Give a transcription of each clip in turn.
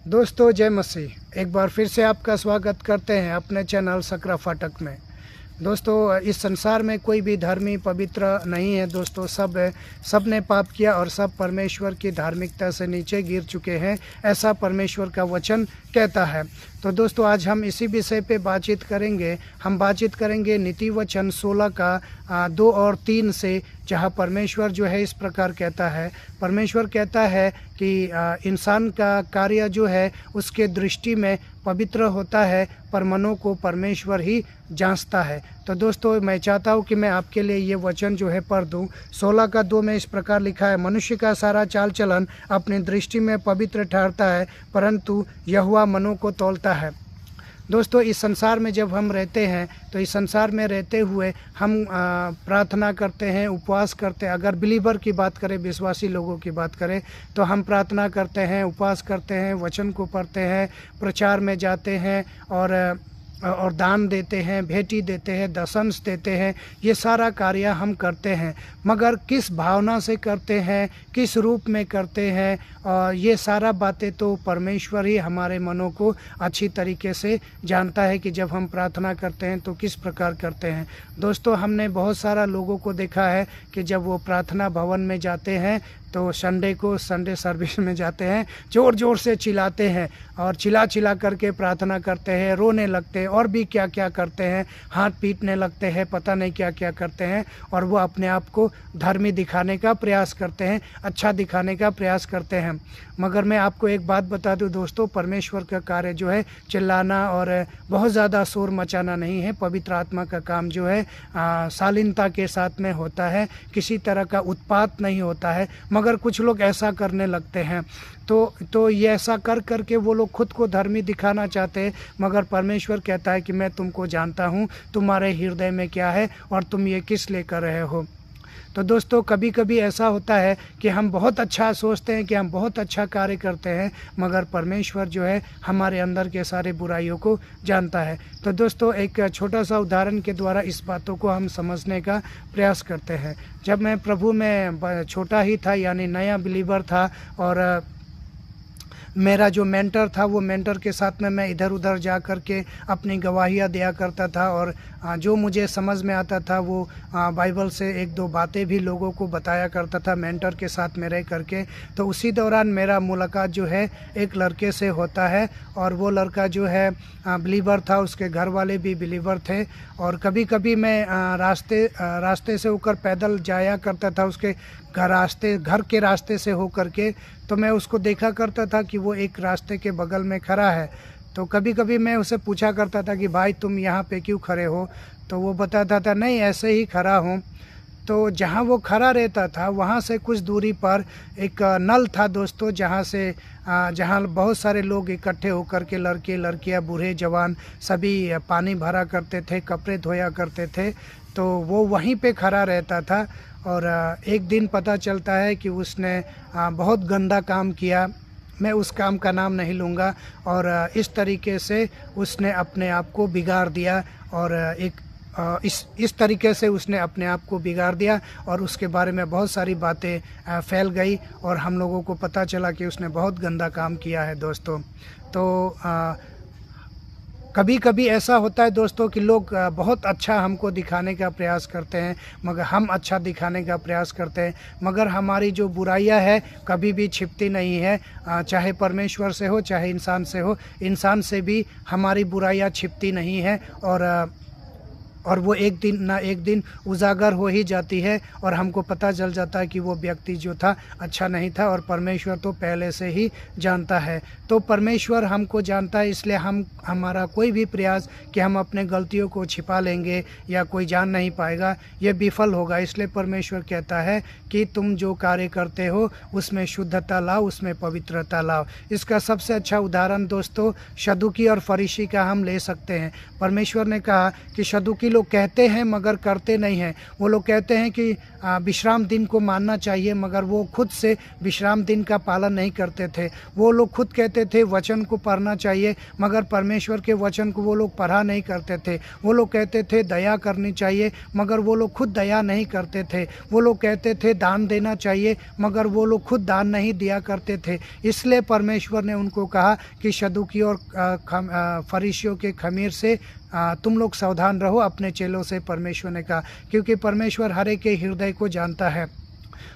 दोस्तों जय मसीह। एक बार फिर से आपका स्वागत करते हैं अपने चैनल सकरा फाटक में। दोस्तों इस संसार में कोई भी धर्मी पवित्र नहीं है दोस्तों। सब ने पाप किया और सब परमेश्वर की धार्मिकता से नीचे गिर चुके हैं, ऐसा परमेश्वर का वचन कहता है। तो दोस्तों आज हम इसी विषय पे बातचीत करेंगे। हम बातचीत करेंगे नीति वचन 16 का 2 और 3 से, जहाँ परमेश्वर जो है इस प्रकार कहता है। परमेश्वर कहता है कि इंसान का कार्य जो है उसके दृष्टि में पवित्र होता है, पर मनों को परमेश्वर ही जांचता है। तो दोस्तों मैं चाहता हूँ कि मैं आपके लिए ये वचन जो है पढ़ दूँ। 16 का 2 में इस प्रकार लिखा है, मनुष्य का सारा चाल चलन अपनी दृष्टि में पवित्र ठहरता है, परंतु यहोवा मनों को तौलता है। दोस्तों इस संसार में जब हम रहते हैं तो इस संसार में रहते हुए हम प्रार्थना करते हैं, उपवास करते हैं। अगर बिलीवर की बात करें, विश्वासी लोगों की बात करें, तो हम प्रार्थना करते हैं, उपवास करते हैं, वचन को पढ़ते हैं, प्रचार में जाते हैं और दान देते हैं, भेंटी देते हैं, दशंश देते हैं। ये सारा कार्य हम करते हैं, मगर किस भावना से करते हैं, किस रूप में करते हैं, और ये सारा बातें तो परमेश्वर ही हमारे मनों को अच्छी तरीके से जानता है कि जब हम प्रार्थना करते हैं तो किस प्रकार करते हैं। दोस्तों हमने बहुत सारा लोगों को देखा है कि जब वो प्रार्थना भवन में जाते हैं तो संडे सर्विस में जाते हैं, ज़ोर ज़ोर से चिल्लाते हैं और चिल्ला करके प्रार्थना करते हैं, रोने लगते हैं और भी क्या क्या करते हैं, हाथ पीटने लगते हैं, पता नहीं क्या क्या करते हैं। और वो अपने आप को धर्मी दिखाने का प्रयास करते हैं, अच्छा दिखाने का प्रयास करते हैं। मगर मैं आपको एक बात बता दूं दोस्तों, परमेश्वर का कार्य जो है चिल्लाना और बहुत ज़्यादा शोर मचाना नहीं है। पवित्र आत्मा का काम जो है शालीनता के साथ में होता है, किसी तरह का उत्पात नहीं होता है। मगर कुछ लोग ऐसा करने लगते हैं तो ये ऐसा कर के वो लोग खुद को धर्मी दिखाना चाहते हैं। मगर परमेश्वर कहता है कि मैं तुमको जानता हूँ, तुम्हारे हृदय में क्या है और तुम ये किस लिए कर रहे हो। तो दोस्तों कभी कभी ऐसा होता है कि हम बहुत अच्छा सोचते हैं कि हम बहुत अच्छा कार्य करते हैं, मगर परमेश्वर जो है हमारे अंदर के सारे बुराइयों को जानता है। तो दोस्तों एक छोटा सा उदाहरण के द्वारा इस बातों को हम समझने का प्रयास करते हैं। जब मैं प्रभु में छोटा ही था, यानी नया बिलीवर था, और मेरा जो मेंटर था वो मेंटर के साथ में मैं इधर उधर जा कर के अपनी गवाहियाँ दिया करता था, और जो मुझे समझ में आता था वो बाइबल से एक दो बातें भी लोगों को बताया करता था मेंटर के साथ में रह करके। तो उसी दौरान मेरा मुलाकात जो है एक लड़के से होता है, और वो लड़का जो है बिलीवर था, उसके घर वाले भी बिलीवर थे। और कभी कभी मैं रास्ते से होकर पैदल जाया करता था, उसके घर के रास्ते से हो करके। तो मैं उसको देखा करता था कि वो एक रास्ते के बगल में खड़ा है। तो कभी कभी मैं उसे पूछा करता था कि भाई तुम यहाँ पे क्यों खड़े हो, तो वो बताता था नहीं ऐसे ही खड़ा हूँ। तो जहाँ वो खड़ा रहता था वहाँ से कुछ दूरी पर एक नल था दोस्तों, जहाँ बहुत सारे लोग इकट्ठे होकर के लड़के लड़कियाँ बूढ़े जवान सभी पानी भरा करते थे, कपड़े धोया करते थे। तो वो वहीं पे खड़ा रहता था। और एक दिन पता चलता है कि उसने बहुत गंदा काम किया। मैं उस काम का नाम नहीं लूँगा। और इस तरीके से उसने अपने आप को बिगाड़ दिया, और इस तरीके से उसने अपने आप को बिगाड़ दिया, और उसके बारे में बहुत सारी बातें फैल गई, और हम लोगों को पता चला कि उसने बहुत गंदा काम किया है दोस्तों। तो कभी कभी ऐसा होता है दोस्तों कि लोग बहुत अच्छा हमको दिखाने का प्रयास करते हैं, मगर हम अच्छा दिखाने का प्रयास करते हैं, मगर हमारी जो बुराइयां है कभी भी छिपती नहीं है। चाहे परमेश्वर से हो चाहे इंसान से हो, इंसान से भी हमारी बुराइयां छिपती नहीं है, और वो एक दिन ना एक दिन उजागर हो ही जाती है, और हमको पता चल जाता है कि वो व्यक्ति जो था अच्छा नहीं था। और परमेश्वर तो पहले से ही जानता है। तो परमेश्वर हमको जानता है, इसलिए हमारा कोई भी प्रयास कि हम अपने गलतियों को छिपा लेंगे या कोई जान नहीं पाएगा, ये विफल होगा। इसलिए परमेश्वर कहता है कि तुम जो कार्य करते हो उसमें शुद्धता लाओ, उसमें पवित्रता लाओ। इसका सबसे अच्छा उदाहरण दोस्तों सदुकी और फरीसी का हम ले सकते हैं। परमेश्वर ने कहा कि सदुकी लोग कहते हैं मगर करते नहीं हैं। वो लोग कहते हैं कि विश्राम दिन को मानना चाहिए, मगर वो खुद से विश्राम दिन का पालन नहीं करते थे। वो लोग खुद कहते थे वचन को पढ़ना चाहिए, मगर परमेश्वर के वचन को वो लोग पढ़ा नहीं करते थे। वो लोग कहते थे दया करनी चाहिए, मगर वो लोग खुद दया नहीं करते थे। वो लोग कहते थे दान देना चाहिए, मगर वो लोग खुद दान नहीं दिया करते थे। इसलिए परमेश्वर ने उनको कहा कि सदूकी और फरीसियों के खमीर से तुम लोग सावधान रहो, अपने चेलों से परमेश्वर ने कहा, क्योंकि परमेश्वर हर एक के हृदय को जानता है।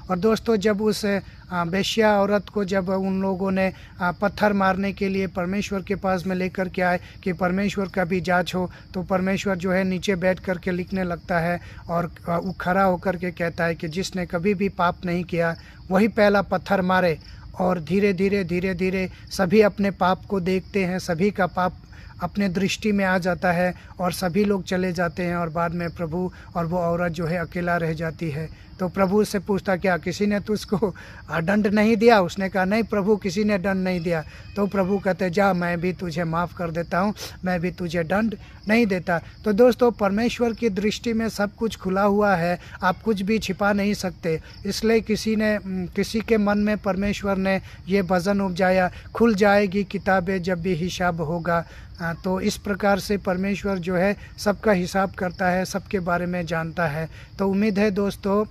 और दोस्तों, जब उस बेश्या औरत को जब उन लोगों ने पत्थर मारने के लिए परमेश्वर के पास में लेकर के आए कि परमेश्वर का भी जांच हो, तो परमेश्वर जो है नीचे बैठ कर के लिखने लगता है और वो खड़ा होकर के कहता है कि जिसने कभी भी पाप नहीं किया वही पहला पत्थर मारे। और धीरे धीरे सभी अपने पाप को देखते हैं, सभी का पाप अपने दृष्टि में आ जाता है और सभी लोग चले जाते हैं। और बाद में प्रभु और वो औरत जो है अकेला रह जाती है। तो प्रभु उससे पूछता, क्या किसी ने तुझको दंड नहीं दिया? उसने कहा, नहीं प्रभु, किसी ने दंड नहीं दिया। तो प्रभु कहते, जा, मैं भी तुझे माफ़ कर देता हूँ, मैं भी तुझे दंड नहीं देता। तो दोस्तों, परमेश्वर की दृष्टि में सब कुछ खुला हुआ है, आप कुछ भी छिपा नहीं सकते। इसलिए किसी के मन में परमेश्वर ने ये भजन उपजाया, खुल जाएगी किताबें जब भी हिसाब होगा। तो इस प्रकार से परमेश्वर जो है सबका हिसाब करता है, सबके बारे में जानता है। तो उम्मीद है दोस्तों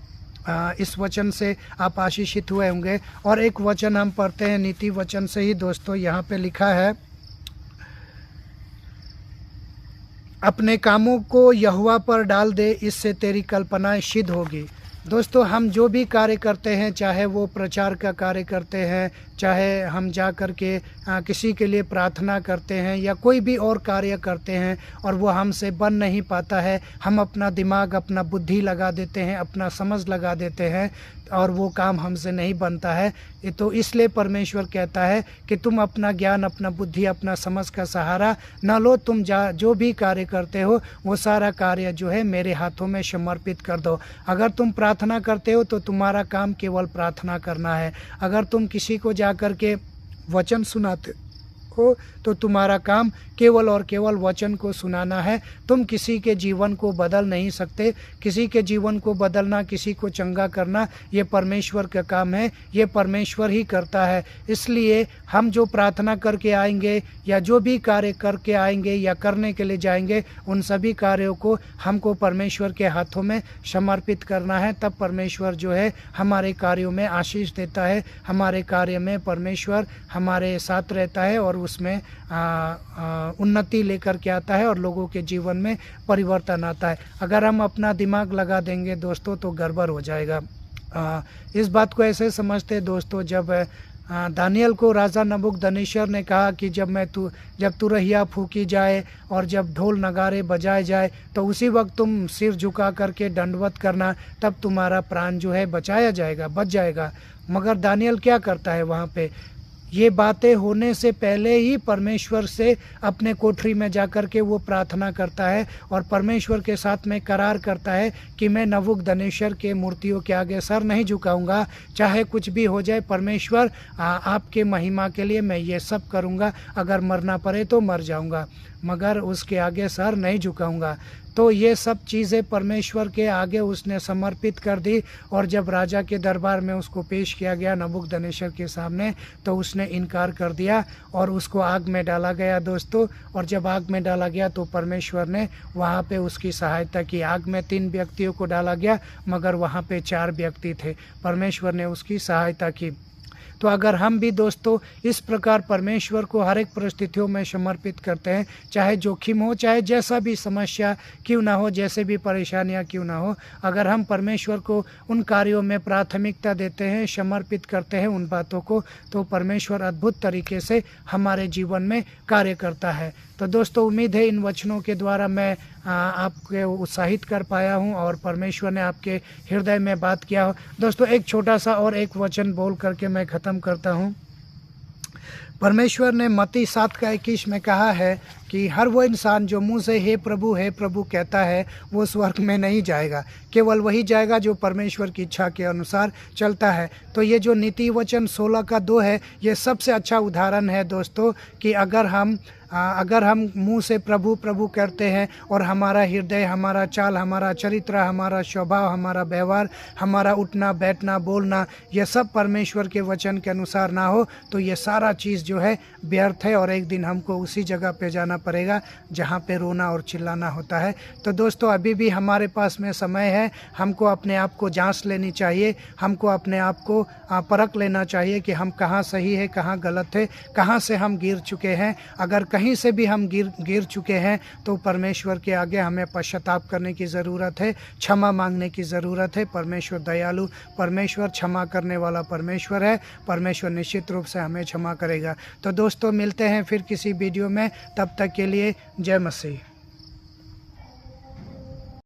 इस वचन से आप आशीषित हुए होंगे। और एक वचन हम पढ़ते हैं नीति वचन से ही दोस्तों। यहाँ पे लिखा है, अपने कामों को यहोवा पर डाल दे, इससे तेरी कल्पनाएं सिद्ध होगी। दोस्तों, हम जो भी कार्य करते हैं, चाहे वो प्रचार का कार्य करते हैं, चाहे हम जा कर के किसी के लिए प्रार्थना करते हैं या कोई भी और कार्य करते हैं और वो हमसे बन नहीं पाता है, हम अपना दिमाग, अपना बुद्धि लगा देते हैं, अपना समझ लगा देते हैं और वो काम हमसे नहीं बनता है। तो इसलिए परमेश्वर कहता है कि तुम अपना ज्ञान, अपना बुद्धि, अपना समझ का सहारा न लो। तुम जो भी कार्य करते हो वो सारा कार्य जो है मेरे हाथों में समर्पित कर दो। अगर तुम प्रार्थना करते हो तो तुम्हारा काम केवल प्रार्थना करना है। अगर तुम किसी को जा कर के वचन सुनाते हो तो तुम्हारा काम केवल और केवल वचन को सुनाना है। तुम किसी के जीवन को बदल नहीं सकते। किसी के जीवन को बदलना, किसी को चंगा करना, ये परमेश्वर का काम है, ये परमेश्वर ही करता है। इसलिए हम जो प्रार्थना करके आएंगे या जो भी कार्य करके आएंगे या करने के लिए जाएंगे, उन सभी कार्यों को हमको परमेश्वर के हाथों में समर्पित करना है। तब परमेश्वर जो है हमारे कार्यों में आशीष देता है, हमारे कार्य में परमेश्वर हमारे साथ रहता है और उसमें उन्नति लेकर के आता है और लोगों के जीवन में परिवर्तन आता है। अगर हम अपना दिमाग लगा देंगे दोस्तों तो गड़बड़ हो जाएगा। इस बात को ऐसे समझते दोस्तों, जब दानियल को राजा नबूकदनेस्सर ने कहा कि जब तुरहिया फूकी जाए और जब ढोल नगारे बजाए जाए तो उसी वक्त तुम सिर झुका करके दंडवत करना, तब तुम्हारा प्राण जो है बचाया जाएगा, बच जाएगा। मगर दानियल क्या करता है वहाँ पे? ये बातें होने से पहले ही परमेश्वर से अपने कोठरी में जाकर के वो प्रार्थना करता है और परमेश्वर के साथ में करार करता है कि मैं नबूकदनेस्सर के मूर्तियों के आगे सर नहीं झुकाऊंगा, चाहे कुछ भी हो जाए। परमेश्वर आपके महिमा के लिए मैं ये सब करूंगा, अगर मरना पड़े तो मर जाऊंगा, मगर उसके आगे सर नहीं झुकाऊंगा। तो ये सब चीज़ें परमेश्वर के आगे उसने समर्पित कर दी। और जब राजा के दरबार में उसको पेश किया गया नबूकदनेस्सर के सामने, तो उसने इनकार कर दिया और उसको आग में डाला गया दोस्तों। और जब आग में डाला गया तो परमेश्वर ने वहाँ पे उसकी सहायता की। आग में 3 व्यक्तियों को डाला गया, मगर वहाँ पे 4 व्यक्ति थे, परमेश्वर ने उसकी सहायता की। तो अगर हम भी दोस्तों इस प्रकार परमेश्वर को हर एक परिस्थितियों में समर्पित करते हैं, चाहे जोखिम हो, चाहे जैसा भी समस्या क्यों ना हो, जैसे भी परेशानियां क्यों ना हो, अगर हम परमेश्वर को उन कार्यों में प्राथमिकता देते हैं, समर्पित करते हैं उन बातों को, तो परमेश्वर अद्भुत तरीके से हमारे जीवन में कार्य करता है। तो दोस्तों, उम्मीद है इन वचनों के द्वारा मैं आपके उत्साहित कर पाया हूं और परमेश्वर ने आपके हृदय में बात किया हो। दोस्तों, एक छोटा सा और एक वचन बोल करके मैं ख़त्म करता हूं। परमेश्वर ने मत्ती 7:21 में कहा है कि हर वो इंसान जो मुंह से हे प्रभु कहता है वो स्वर्ग में नहीं जाएगा, केवल वही जाएगा जो परमेश्वर की इच्छा के अनुसार चलता है। तो ये जो नीति वचन 16 का 2 है, ये सबसे अच्छा उदाहरण है दोस्तों कि अगर हम अगर हम मुंह से प्रभु प्रभु करते हैं और हमारा हृदय, हमारा चाल, हमारा चरित्र, हमारा स्वभाव, हमारा व्यवहार, हमारा उठना बैठना बोलना ये सब परमेश्वर के वचन के अनुसार ना हो तो ये सारा चीज़ जो है व्यर्थ है और एक दिन हमको उसी जगह पे जाना पड़ेगा जहाँ पे रोना और चिल्लाना होता है। तो दोस्तों अभी भी हमारे पास में समय है, हमको अपने आप को जांच लेनी चाहिए, हमको अपने आप को परख लेना चाहिए कि हम कहाँ सही है कहाँ गलत है, कहाँ से हम गिर चुके हैं। अगर कहीं से भी हम गिर चुके हैं तो परमेश्वर के आगे हमें पश्चाताप करने की ज़रूरत है, क्षमा मांगने की ज़रूरत है। परमेश्वर दयालु, परमेश्वर क्षमा करने वाला परमेश्वर है, परमेश्वर निश्चित रूप से हमें क्षमा करेगा। तो दोस्तों मिलते हैं फिर किसी वीडियो में, तब तक के लिए जय मसीह।